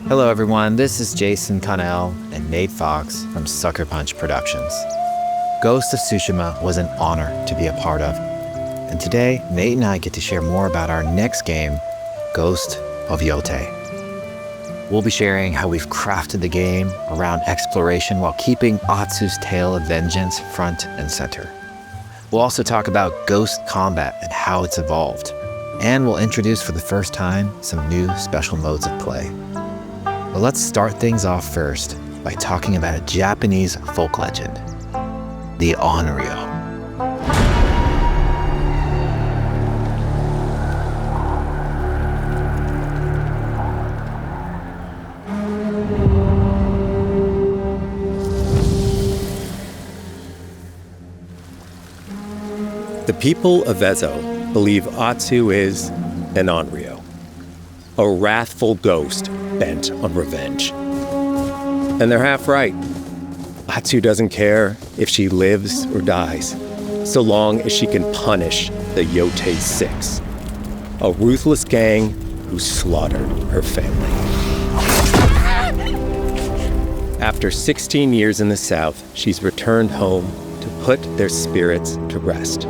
Hello everyone, this is Jason Connell and Nate Fox from Sucker Punch Productions. Ghost of Tsushima was an honor to be a part of. And today, Nate and I get to share more about our next game, Ghost of Yōtei. We'll be sharing how we've crafted the game around exploration while keeping Atsu's tale of vengeance front and center. We'll also talk about ghost combat and how it's evolved. And we'll introduce for the first time some new special modes of play. But let's start things off first by talking about a Japanese folk legend, the Onryo. The people of Ezo believe Atsu is an Onryo, a wrathful ghost bent on revenge. And they're half right. Atsu doesn't care if she lives or dies, so long as she can punish the Yōtei 6, a ruthless gang who slaughtered her family. After 16 years in the South, she's returned home to put their spirits to rest.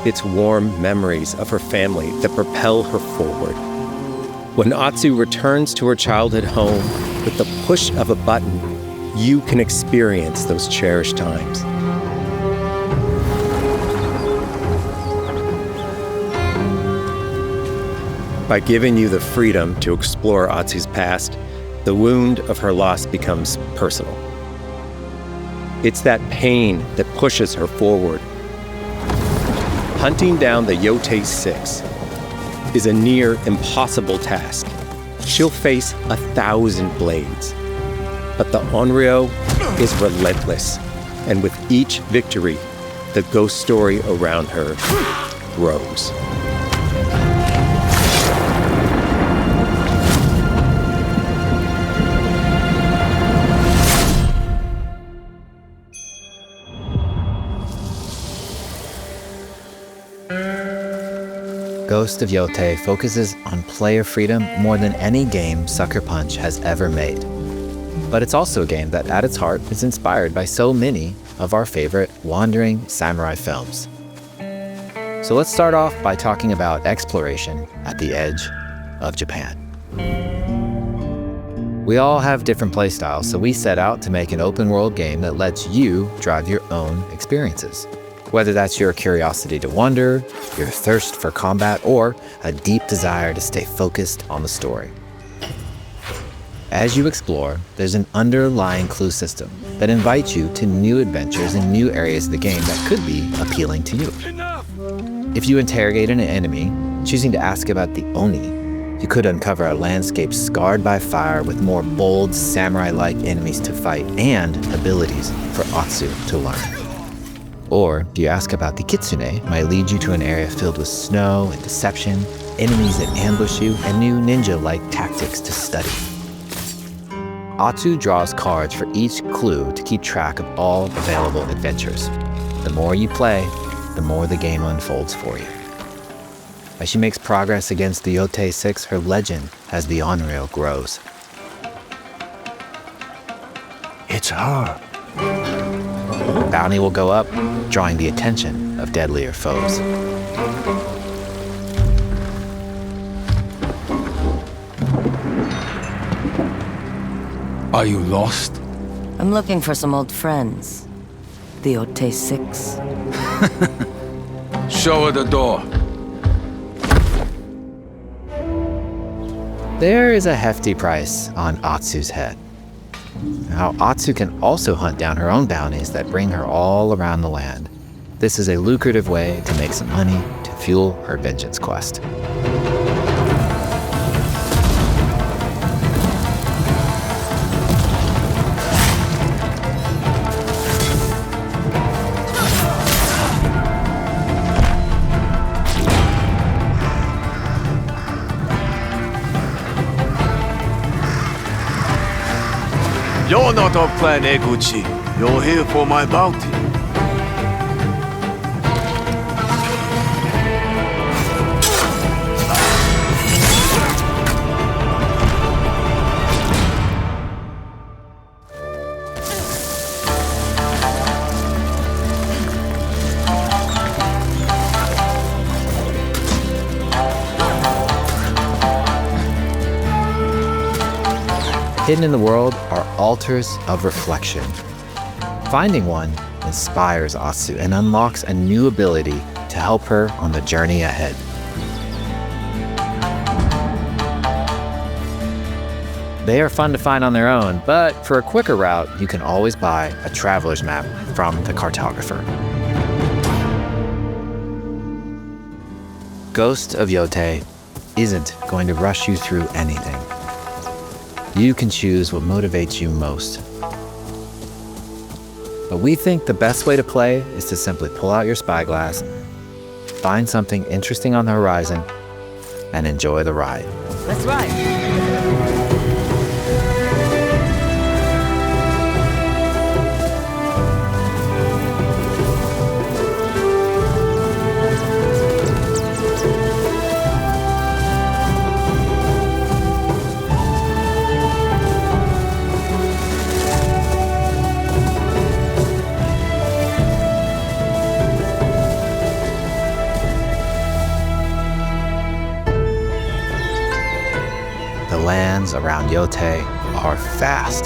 It's warm memories of her family that propel her forward. When Atsu returns to her childhood home, with the push of a button, you can experience those cherished times. By giving you the freedom to explore Atsu's past, the wound of her loss becomes personal. It's that pain that pushes her forward. Hunting down the Yōtei 6 is a near impossible task. She'll face 1,000 blades. But the Onryo is relentless, and with each victory, the ghost story around her grows. Ghost of Yōtei focuses on player freedom more than any game Sucker Punch has ever made. But it's also a game that at its heart is inspired by so many of our favorite wandering samurai films. So let's start off by talking about exploration at the edge of Japan. We all have different playstyles, so we set out to make an open world game that lets you drive your own experiences. Whether that's your curiosity to wander, your thirst for combat, or a deep desire to stay focused on the story. As you explore, there's an underlying clue system that invites you to new adventures in new areas of the game that could be appealing to you. If you interrogate an enemy, choosing to ask about the Oni, you could uncover a landscape scarred by fire with more bold, samurai-like enemies to fight and abilities for Atsu to learn. Or, do you ask about the Kitsune, might lead you to an area filled with snow and deception, enemies that ambush you, and new ninja-like tactics to study. Atsu draws cards for each clue to keep track of all available adventures. The more you play, the more the game unfolds for you. As she makes progress against the Yōtei 6, her legend as the Onryo grows. It's her. Bounty will go up, drawing the attention of deadlier foes. Are you lost? I'm looking for some old friends. The Yōtei 6. Show her the door. There is a hefty price on Atsu's head. Now, Atsu can also hunt down her own bounties that bring her all around the land. This is a lucrative way to make some money to fuel her vengeance quest. You're not of Clan Eguchi. You're here for my bounty. Hidden in the world are altars of reflection. Finding one inspires Atsu and unlocks a new ability to help her on the journey ahead. They are fun to find on their own, but for a quicker route, you can always buy a traveler's map from the cartographer. Ghost of Yōtei isn't going to rush you through anything. You can choose what motivates you most. But we think the best way to play is to simply pull out your spyglass, find something interesting on the horizon, and enjoy the ride. Let's ride. The lands around Yōtei are vast.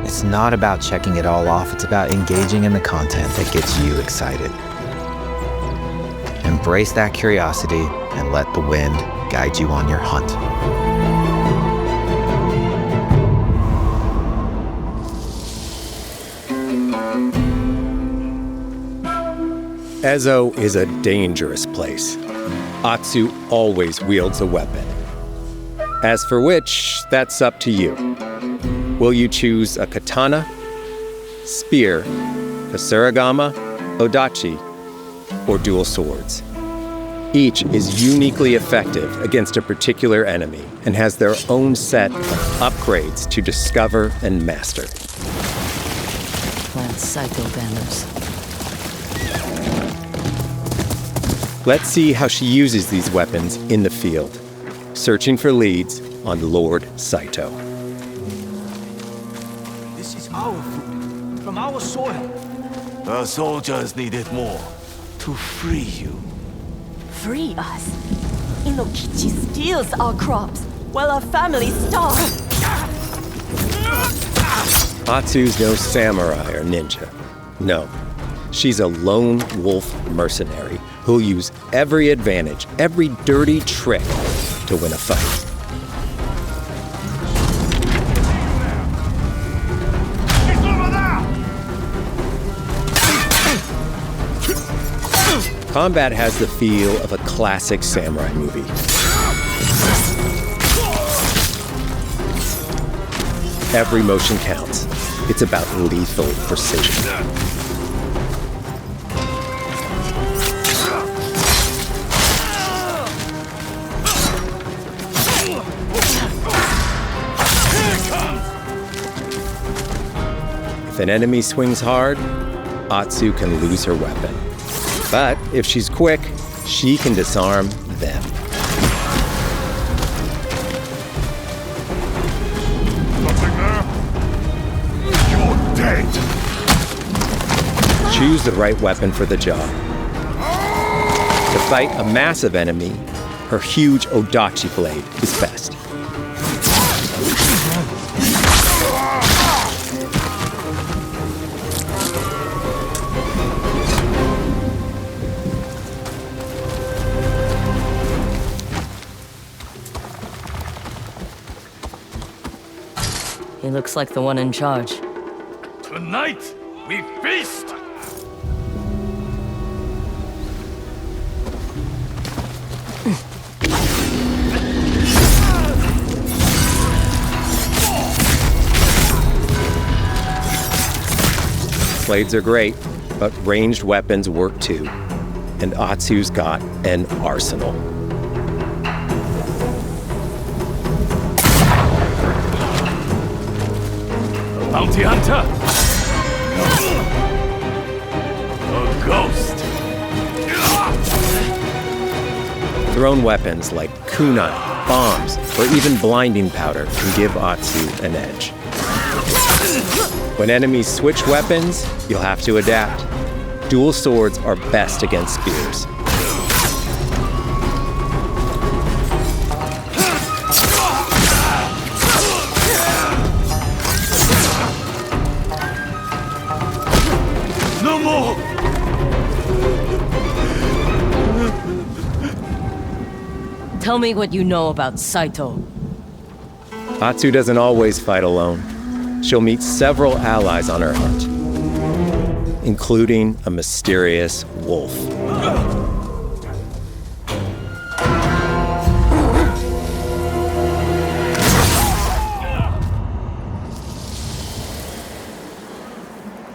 It's not about checking it all off, it's about engaging in the content that gets you excited. Embrace that curiosity and let the wind guide you on your hunt. Ezo is a dangerous place. Atsu always wields a weapon. As for which, that's up to you. Will you choose a katana, spear, kasuragama, odachi, or dual swords? Each is uniquely effective against a particular enemy and has their own set of upgrades to discover and master. Plant Saito banners. Let's see how she uses these weapons in the field, searching for leads on Lord Saito. This is our food, from our soil. The soldiers needed more to free you. Free us. Inokichi steals our crops while our families starve. Atsu's no samurai or ninja. No, she's a lone wolf mercenary who'll use every advantage, every dirty trick to win a fight. Combat has the feel of a classic samurai movie. Every motion counts. It's about lethal precision. If an enemy swings hard, Atsu can lose her weapon. But if she's quick, she can disarm them. Nothing there? You're dead! Choose the right weapon for the job. To fight a massive enemy, her huge odachi blade is best. He looks like the one in charge. Tonight, we feast! Blades are great, but ranged weapons work too. And Atsu's got an arsenal. Bounty hunter! A ghost! Thrown weapons like kunai, bombs, or even blinding powder can give Atsu an edge. When enemies switch weapons, you'll have to adapt. Dual swords are best against spears. No more! Tell me what you know about Saito. Atsu doesn't always fight alone. She'll meet several allies on her hunt, including a mysterious wolf.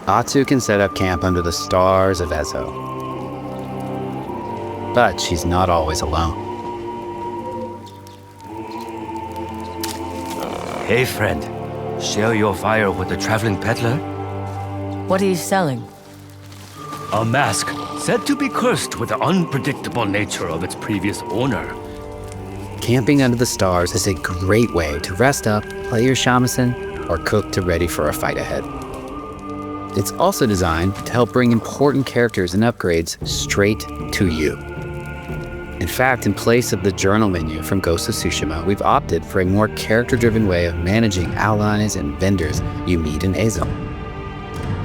Atsu can set up camp under the stars of Ezo. But she's not always alone. Hey, friend. Share your fire with the traveling peddler? What are you selling? A mask said to be cursed with the unpredictable nature of its previous owner. Camping under the stars is a great way to rest up, play your shamisen, or cook to ready for a fight ahead. It's also designed to help bring important characters and upgrades straight to you. In fact, in place of the journal menu from Ghost of Tsushima, we've opted for a more character-driven way of managing allies and vendors you meet in Ezo.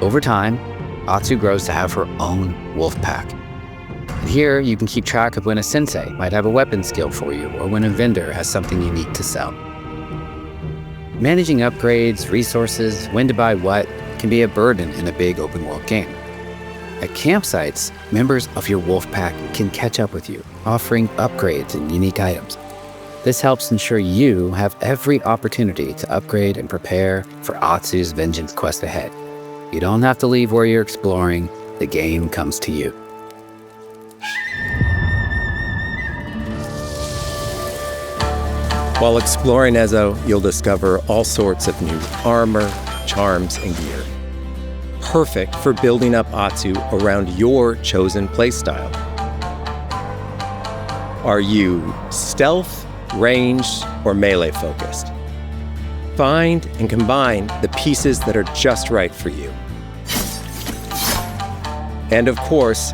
Over time, Atsu grows to have her own wolf pack. And here, you can keep track of when a sensei might have a weapon skill for you, or when a vendor has something unique to sell. Managing upgrades, resources, when to buy what, can be a burden in a big open-world game. At campsites, members of your wolf pack can catch up with you, offering upgrades and unique items. This helps ensure you have every opportunity to upgrade and prepare for Atsu's vengeance quest ahead. You don't have to leave where you're exploring, the game comes to you. While exploring Ezo, you'll discover all sorts of new armor, charms, and gear. Perfect for building up Atsu around your chosen playstyle. Are you stealth, ranged, or melee focused? Find and combine the pieces that are just right for you. And of course,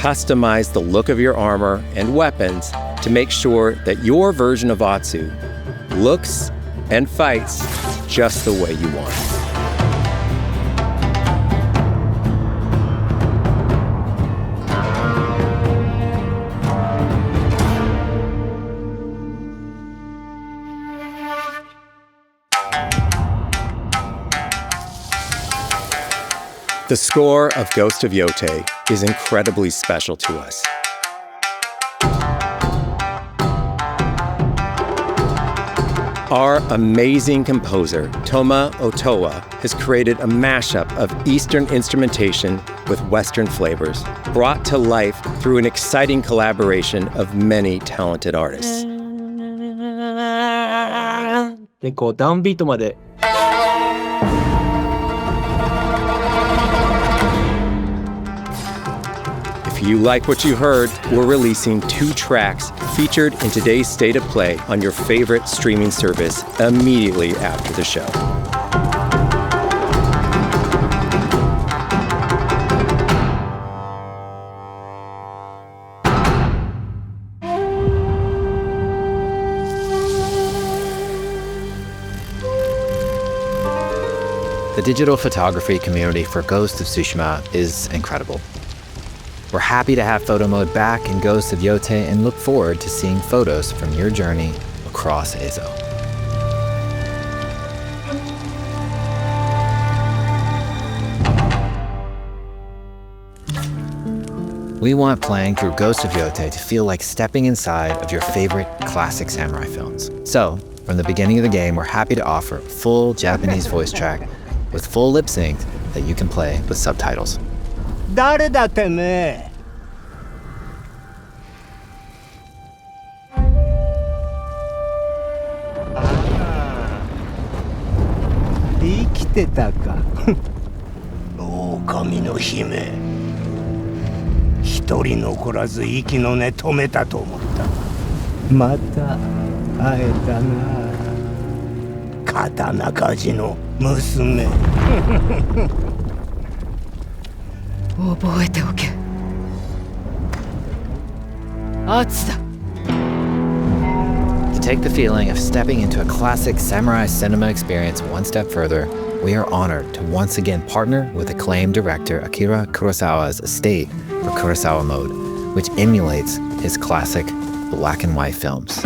customize the look of your armor and weapons to make sure that your version of Atsu looks and fights just the way you want. The score of Ghost of Yōtei is incredibly special to us. Our amazing composer, Toma Otoa, has created a mashup of Eastern instrumentation with Western flavors, brought to life through an exciting collaboration of many talented artists. で、こうダウンビートまで If you like what you heard, we're releasing 2 tracks featured in today's State of Play on your favorite streaming service immediately after the show. The digital photography community for Ghost of Tsushima is incredible. We're happy to have photo mode back in Ghost of Yōtei and look forward to seeing photos from your journey across Ezo. We want playing through Ghost of Yōtei to feel like stepping inside of your favorite classic samurai films. So, from the beginning of the game, we're happy to offer a full Japanese voice track with full lip sync that you can play with subtitles. 誰だてめえ生きてたか。狼の姫。一人残らず息の根止めたと思った。また会えたな。刀鍛冶の娘。覚えておけ。アツだ。To take the feeling of stepping into a classic samurai cinema experience one step further, we are honored to once again partner with acclaimed director Akira Kurosawa's estate for Kurosawa Mode, which emulates his classic black and white films.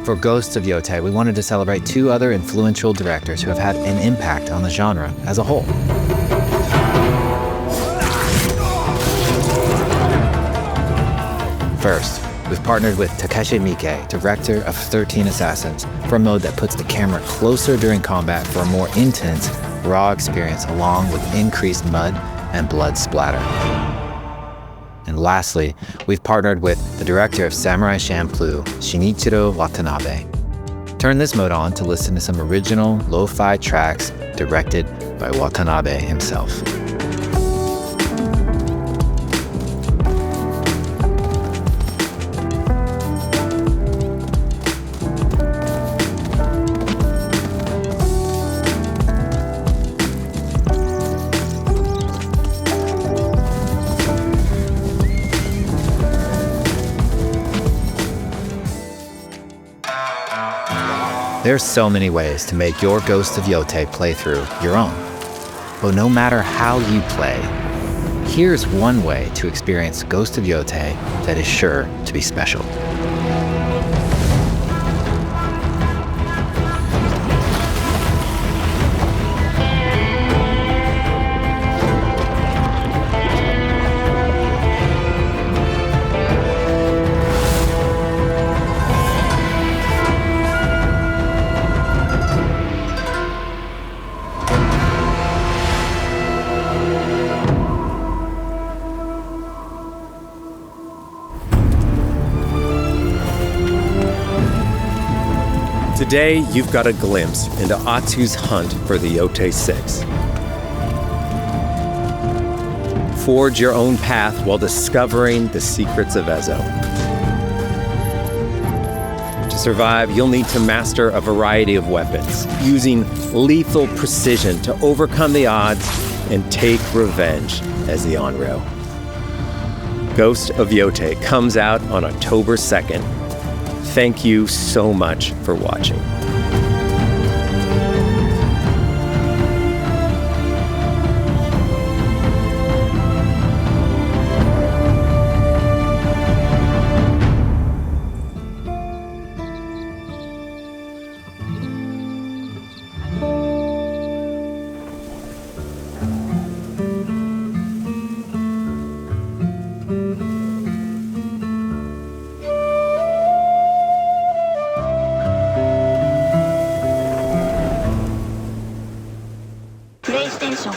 For Ghost of Yōtei, we wanted to celebrate two other influential directors who have had an impact on the genre as a whole. First, we've partnered with Takeshi Miike, director of 13 Assassins, for a mode that puts the camera closer during combat for a more intense, raw experience along with increased mud and blood splatter. And lastly, we've partnered with the director of Samurai Champloo, Shinichiro Watanabe. Turn this mode on to listen to some original lo-fi tracks directed by Watanabe himself. There's so many ways to make your Ghost of Yōtei playthrough your own. But no matter how you play, here's one way to experience Ghost of Yōtei that is sure to be special. Today, you've got a glimpse into Atsu's hunt for the Yōtei 6. Forge your own path while discovering the secrets of Ezo. To survive, you'll need to master a variety of weapons, using lethal precision to overcome the odds and take revenge as the Onryo. Ghost of Yōtei comes out on October 2nd. Thank you so much for watching. PlayStation